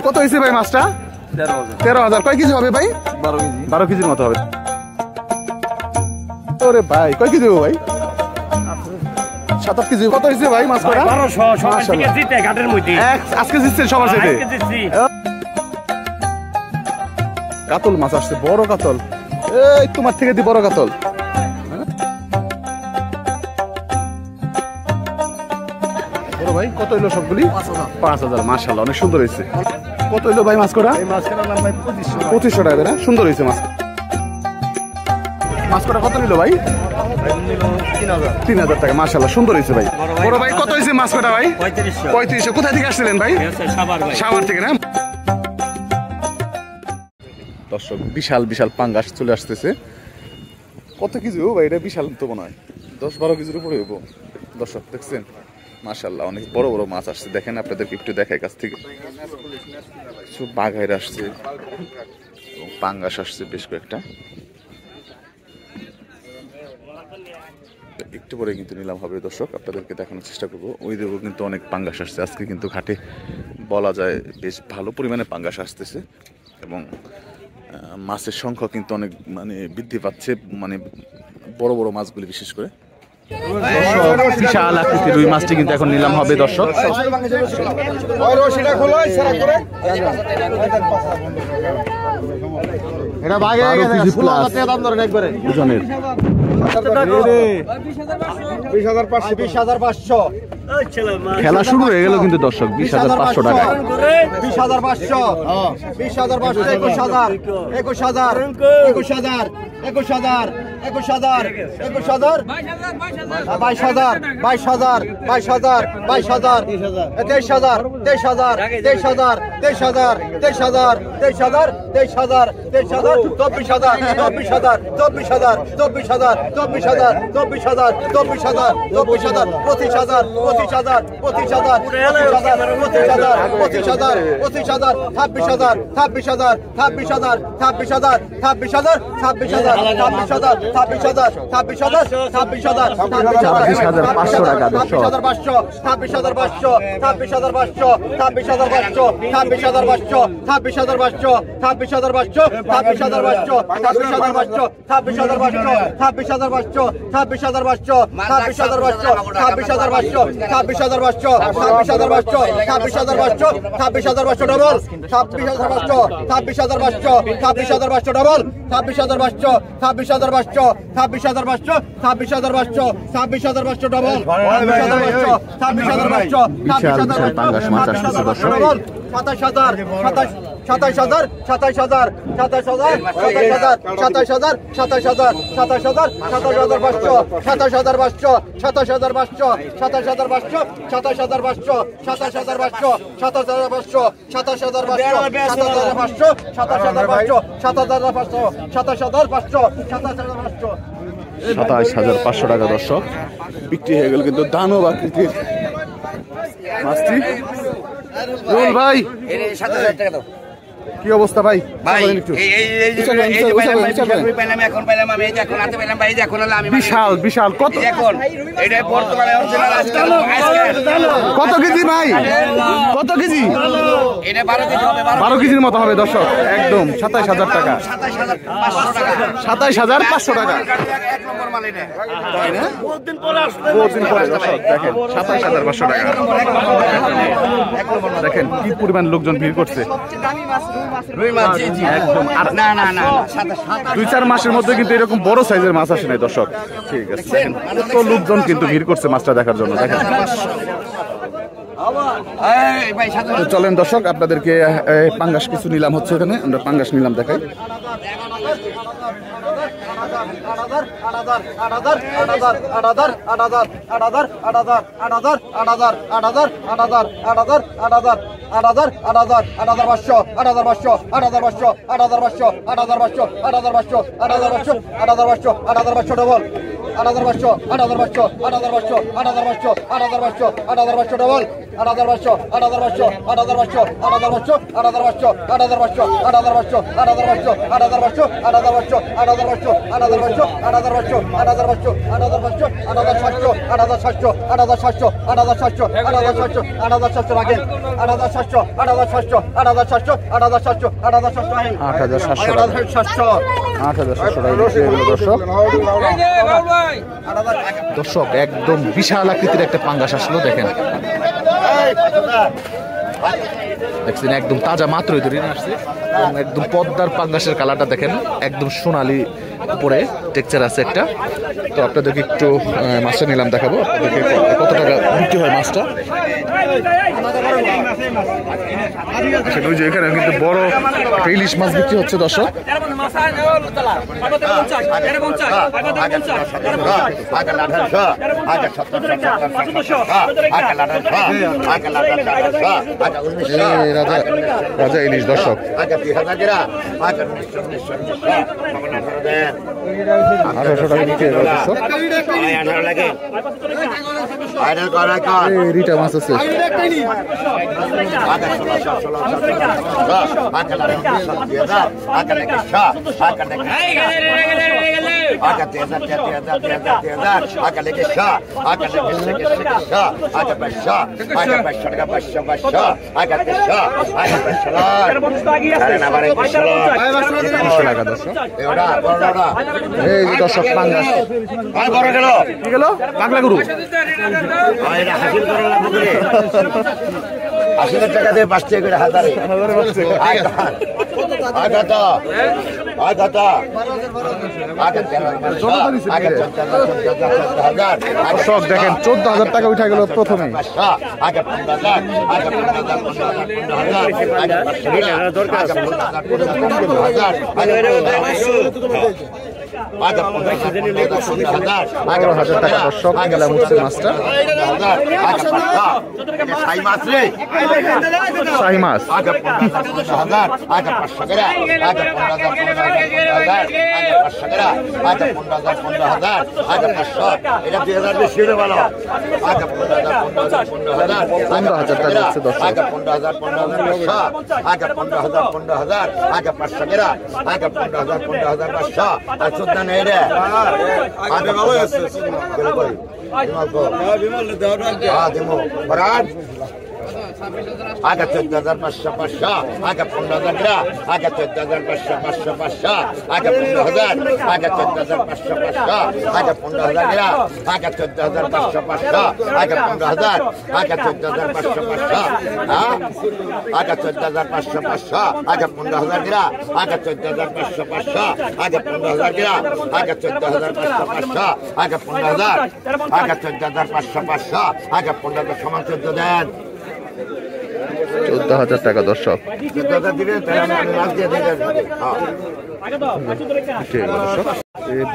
কত হয়েছে ভাই মাছটা? 13,000। কয় কেজি হবে ভাই? 12 কেজির মতো হবে। ওরে ভাই কয় কেজি হবে ভাই? 7-8 কেজি। কত হয়েছে ভাই মাছ কটা? 1200। আজকে জিতছেন সবার সাথে? কাতল মাছ আসছে, বড় কাতল। এই তোমার থেকে দি বড় কাতল। বড় ভাই কত হইলো সবগুলি? 5,000। মাশাআল্লাহ অনেক সুন্দর হয়েছে। কত হইলো ভাই মাছ কটা? 2500 টাকা না? সুন্দর হয়েছে মাছ। মাছ কটা কত নিল ভাই? 3,000 টাকা। মাশাআল্লাহ সুন্দর হয়েছে ভাই। বড় ভাই কত হয়েছে মাছ কটা ভাই? 3500। কোথা থেকে আসছিলেন ভাই? সাভার থেকে না? দর্শক বিশাল বিশাল পাঙ্গাস চলে আসতেছে। কত কেজি ও ভাই? এটা বিশাল তো মনে হয় 10-12 কেজির উপরে হইব। দর্শক দেখছেন মাশাআল্লাহ অনেক বড় বড় মাছ আসছে। দেখেন আপনাদেরকে একটু দেখাই কাছ থেকে। সব বাঘাইর আসছে এবং পাঙ্গাস আসছে বেশ কয়েকটা। একটু পরে কিন্তু নিলাম হবে দর্শক, আপনাদেরকে দেখানোর চেষ্টা করবো। ওই দেবো কিন্তু অনেক পাঙ্গাস আসছে আজকে, কিন্তু ঘাটে বলা যায় বেশ ভালো পরিমাণে পাঙ্গাস আসতেছে এবং মাছের সংখ্যা কিন্তু অনেক মানে বৃদ্ধি পাচ্ছে, মানে বড় বড় মাছগুলি বিশেষ করে। বিশাল আকৃতির রুই মাছটি কিন্তু এখন নিলাম হবে দর্শক। খেলা শুরু হয়ে গেল কিন্তু দর্শক। 20,500 টাকা। 20,500, 20,500, 21,000, 21,000, 21,000, 21,000, 21,000, 21,000, 22,000, 22,000, 22,000, 22,000, 23,000, 23,000, 23,000, 23,000, 23,000, 23,000, 23,000, 23,000, 24,000, 24,000, 24,000, 24,000, 24,000, 24,000, 24,000, 24,000, 25,000, 25,000, 25,000, 25,000, 25,000, 25,000, 26,000, 26,000, 26,000, 26,000, 26,000, 26,000, 26,000, 26,000, 26,000, 26,000, 26,500 টাকা দর্শক। 26,500, 26,500, 26,500, 26,500, 26,500, 26,500, 26,500, 26,500, 26,500, 26,500, 26,500, 26,500, 26,500, 26,500, 26,500, 26,500, 26,500, 26,500 ডবল, 26,500, 26,500, 26,500 ডবল, 26,500, 26,500, 26,500, 26,500, 26,500 ডবল, 26,500, 26,500, 26,500 27,000, 27,000, 27,000, 27,000, 27,000, 27,000, 27,000, 27,000, 27,500, 27,500, 27,500, 27,500, 27,500, 27,500, 27,500, 27,500, 27,500, 27,500 টাকা দর্শক বিক্রি হয়ে গেল কিন্তু দানব আকৃতির মাছটি। ভাই কি অবস্থা ভাই? বিশাল বিশাল। কত কত কেজি ভাই? কত কেজি? 12 কেজির মতো হবে দর্শক। একদম 27,000 টাকা। 27,500 টাকা। বহুদিন পরে দর্শক দেখেন 27,500 টাকা। দেখেন কি পরিমাণ লোকজন ভিড় করছে। একদম 2-4 মাসের মধ্যে কিন্তু এরকম বড় সাইজের মাছ আসে নাই দর্শক। ঠিক আছে, কত লোকজন কিন্তু ভিড় করছে মাছটা দেখার জন্য। দেখেন চলেন দর্শক আপনাদেরকে পাঙ্গাস কিছু নিলাম হচ্ছে, এখানে আমরা পাঙ্গাস নিলাম দেখাই। 8500 8500 8500 8500 8500 8500 ডবল 8500 8500 8500 8500 8500 8500 8500 8500 8500 8500 8500 রাখেন 8700 দর্শক একদম বিশাল আকৃতির একটা পাঙ্গাস আসলো দেখেন দেখছেন একদম তাজা মাত্রই ধরে আসছে একদম পদ্মার পাঙ্গাসের কালারটা দেখেন একদম সোনালি উপরে টেক্সচার আছে একটা তো আপনাদেরকে একটু মাছটা নিলাম দেখাবো আপনাদেরকে কত টাকা বিক্রি হয় মাছটা সেটা যে এখানে কিন্তু বড় একটা ইলিশ মাছ বিক্রি হচ্ছে দর্শক রাজা ইলিশ দর্শক 1800 টাকা বিক্রি হয় দর্শক রিটা মাছ আছে দর্শক পাঙ্গাস কি গেল পাগলা গরু 80,000 টাকা দিয়ে 5 টাকা করে হাজারে দর্শক দেখেন 14,000 টাকা উঠে গেল প্রথমে দর্শক নিলাম হচ্ছে মাছটা শাহী মাছ आगे 14,500 आगे 15,000 आगे 14,500 आगे 15,000 आगे 14,500 आगे 15,000 आगे 14,500 आगे 15,000 आगे 14,500 आगे 14,500 आगे 15,000 आगे 14,500 आगे 15,000 आगे 14,500 आगे 15,000 आगे 14,500 आगे 15,000 समान 14 देन 14,000 টাকা দর্শক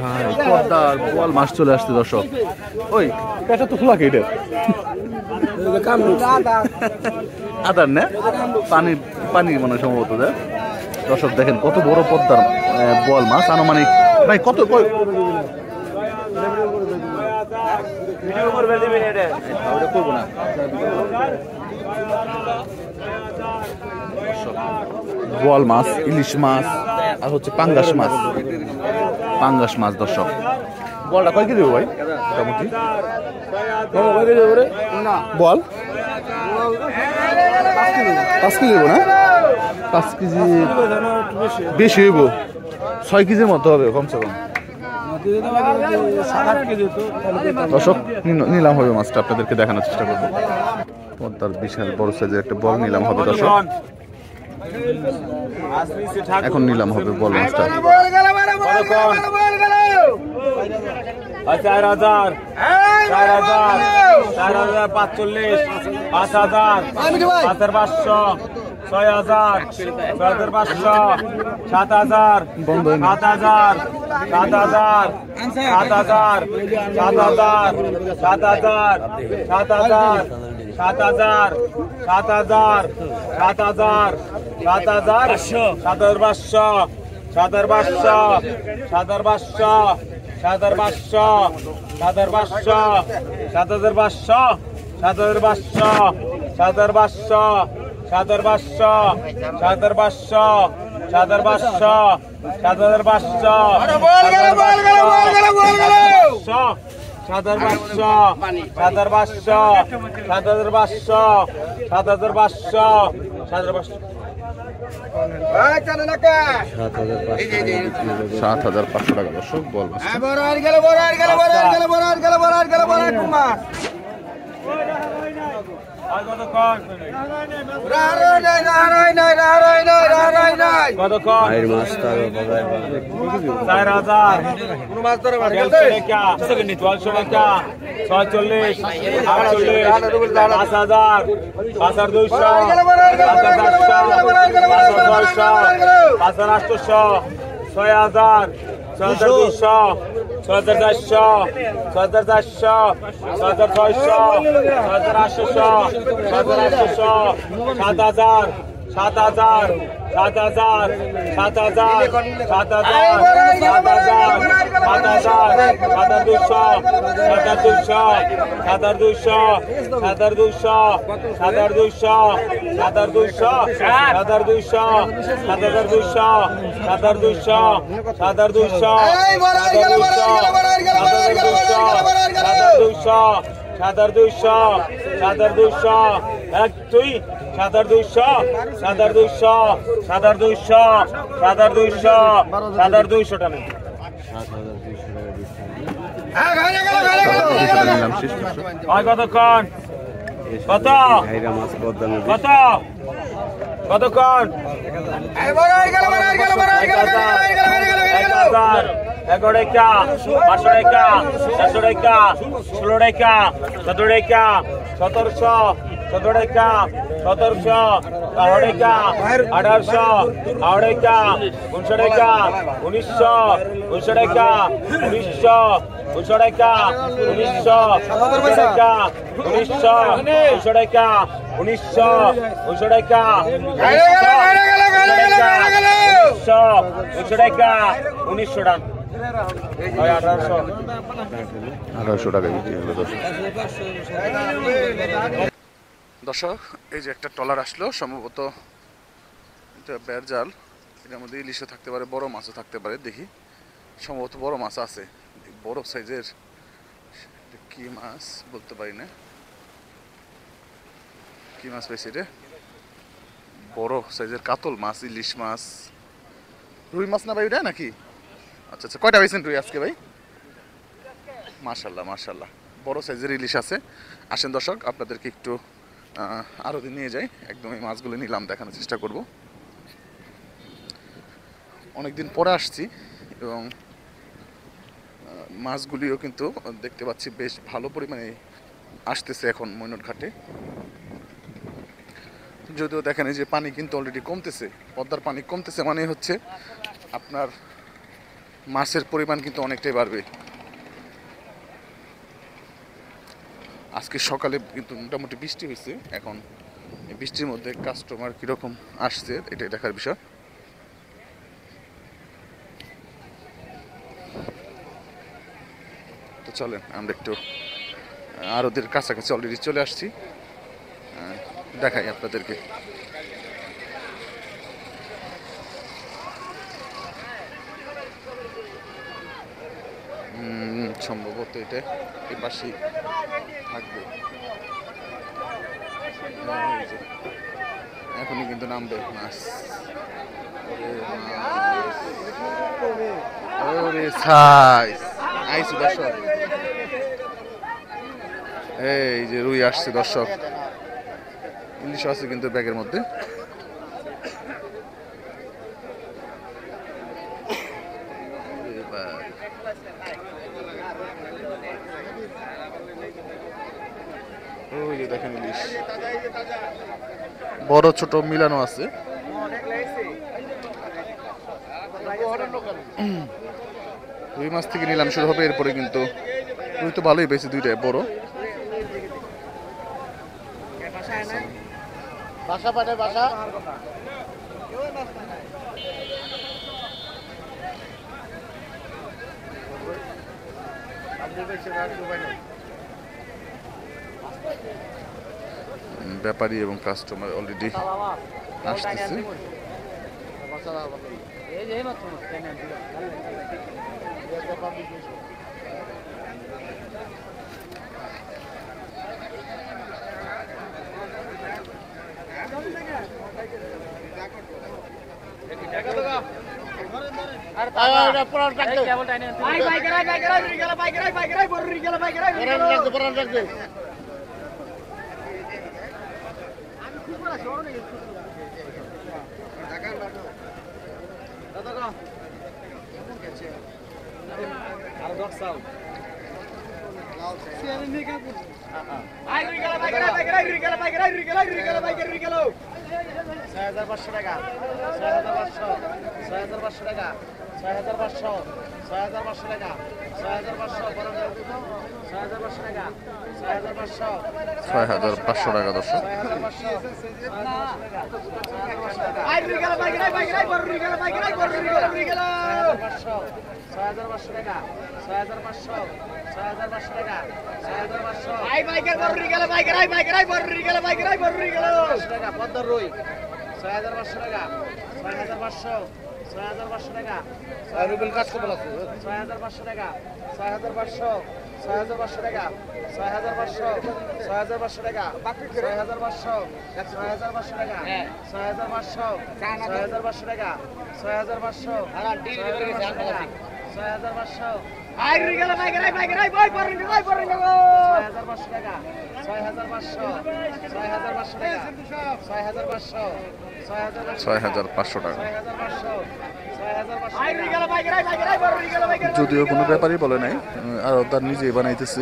ভাই পদ্মার বোয়াল মাছ চলে আসছে দর্শক ওই পেটা তো খোলা কেটে আদার না পানি পানি মানে সম্ভবত দর্শক দেখেন কত বড় পদ্মার বোয়াল মাছ আনুমানিক ভাই কত করবো না বোয়াল মাছ ইলিশ মাছ আর হচ্ছে পাঙ্গাস মাছ দর্শক বলটা কয় কেজি ভাই মোটামুটি বল 5 কেজি না 5 কেজি বেশি হইব 6 কেজির মতো হবে কমসে কম দর্শক নিলাম হবে মাছটা আপনাদেরকে দেখানোর চেষ্টা করবো পদ্মার বিশাল বড় সাইজের একটা বল নিলাম হবে দর্শক এখন নিলাম হবে বল মাছটা 4,000 4,045 5,000 5,500 6,000 6,500 7,000 7,000 7,000 7,000 7,000 7,000 7,000 7,000 7,000 7,000 7,000 7,500 7,500 7,500 7,500 7,500 7,500 7,500 7,500 7,500 7,500 7,500 7,500 7,500 টাকা দর্শক বল মাছ। কতক্ষণ কত কত কতক্ষণ 11 টাকা 500 টাকা 400 টাকা 16 টাকা 17 টাকা 1700 17 টাকা 1700 18 টাকা 1800 18 টাকা 19 টাকা 1900 19 টাকা 1900 19 টাকা 1900 টাকা 1900 19 টাকা 1900 19 টাকা 1900 টাকা 1900 টাকা 1800 টাকা বিক্রি হলো দর্শক। এই যে একটা ট্রলার আসলো, সম্ভবত এটা বের জাল, এটার মধ্যে ইলিশও থাকতে পারে, বড় মাছও থাকতে পারে। দেখি, সম্ভবত বড় মাছ আছে, বড় সাইজের। কি মাছ বলতে পারি না, কি মাছ পাইছে রে? বড় সাইজের কাতল মাছ, ইলিশ মাছ, রুই মাছ না ভাই ওটা নাকি? আচ্ছা আচ্ছা, কয়টা পাইছেন রুই আজকে ভাই? মাশাল্লাহ মাশাল্লাহ, বড় সাইজের ইলিশ আছে। আসেন দর্শক, আপনাদেরকে একটু আরও দিন নিয়ে যাই, একদম এই মাছগুলো নিলাম, দেখানোর চেষ্টা করব। অনেকদিন পরে আসছি এবং মাছগুলিও কিন্তু দেখতে পাচ্ছি বেশ ভালো পরিমাণে আসতেছে এখন মৈনট ঘাটে। যদিও দেখেন এই যে পানি কিন্তু অলরেডি কমতেছে, পদ্মার পানি কমতেছে, মানে হচ্ছে আপনার মাছের পরিমাণ কিন্তু অনেকটাই বাড়বে। আজকে সকালে কিন্তু মোটামুটি বৃষ্টি হয়েছে, এখন এই বৃষ্টির মধ্যে কাস্টমার কীরকম আসছে এটাই দেখার বিষয়। তো চলেন আমরা একটু আরদের কাছাকাছি অলরেডি চলে আসছি, দেখাই আপনাদেরকে। সম্ভবত এটা এই পাশেই থাকবে, এখনই কিন্তু নামবে মাছ। দর্শক এই যে রুই আসছে দর্শক, ইলিশ আছে কিন্তু ব্যাগের মধ্যে। ওই যে দেখেন ইলিশ, বড় ছোট মিলানো আছে। রুই মাছ থেকে নিলাম শুরু হবে, এরপরে কিন্তু রুই তো ভালোই পেয়েছে, দুইটাই বড়। বাসা পাঠে বাসা ব্যাপারী এবং কাস্টমার অলরেডি আসতেছে। যদিও কোনো ব্যাপারই বলে নাই, আর তার নিজেই বানাইতেছে।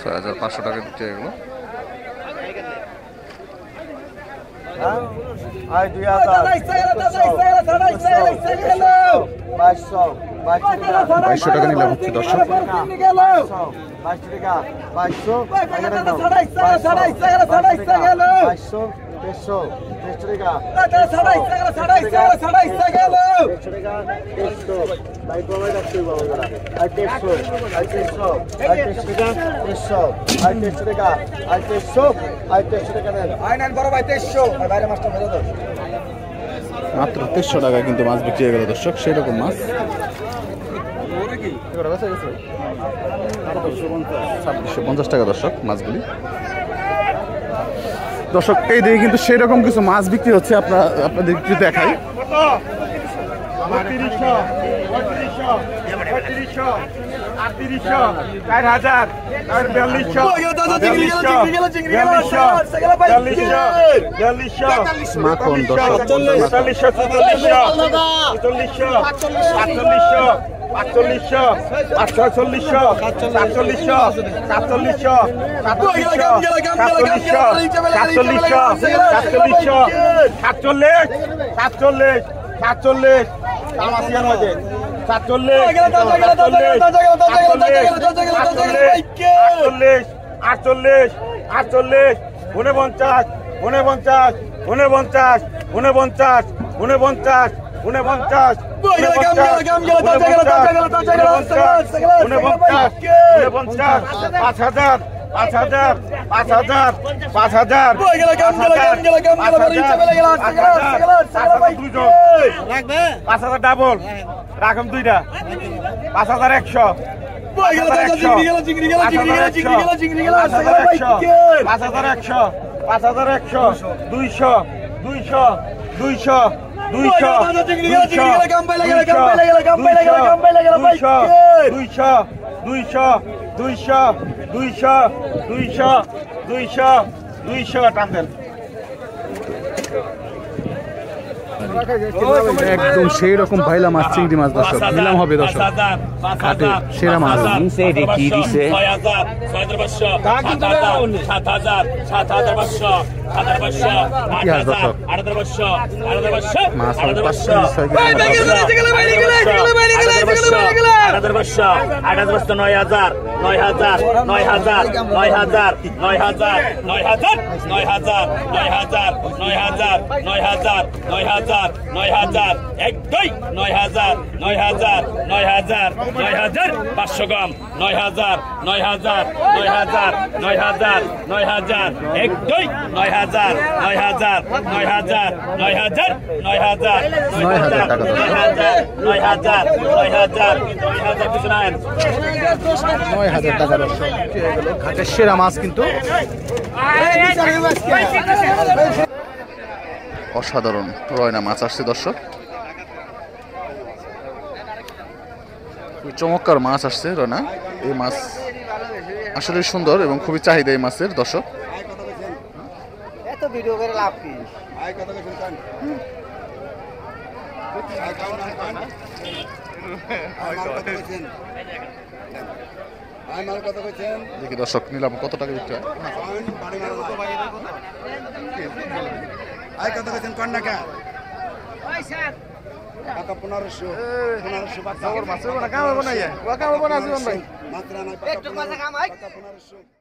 6500 টাকা দিচ্ছে এগুলো। বাইশশো টাকা নিলাম হচ্ছে দর্শক। 2300 টাকা কিন্তু মাছ বিক্রি হয়ে গেল দর্শক। সেরকম মাছ 2650 টাকা দর্শক মাছগুলি। দর্শক এই দিকে কিন্তু সেরকম কিছু মাছ বিক্রি হচ্ছে, আপনাদের একটু দেখাই। মাখন দর্শক 5000 ডাবল রাখম দুইটা 5100 5100 200 200 200 200 টান দেন। একদম সেই রকম ভাইলা মাছ, চিংড়ি মাছ দর্শক নিলাম হবে দর্শক। ঘাটে সেরা মাছ কি দিছে 6500 মাছ 8500 8500 9000 9000 9000 9000 9000 9000 9000 9000 9000 9000 9000 9000 এক দুই 9000 9000 9000 9000 500 কম 9000 9000 9000 9000 9000 এক দুই 9000 9000 9000 9000 9000 9000 9000 9000 কিছু নাই 9000 টাকা দর্শক ঘাটের সেরা মাছ কিন্তু অসাধারণ রয়না মাছ আসছে দর্শক খুবই চমৎকার মাছ আসছে রয়না এই মাছ আসলে সুন্দর এবং খুবই চাহিদা এই মাছের দর্শক এত ভিডিও করে লাভ কি দেখি দর্শক নিলাম কত টাকা বিক্রি হয় কত কেছেন কন্যাকা 1500 1500 মাছের বানা কাম হবে না ইয়া কাম হবে না জীবন ভাই মাত্র না 1500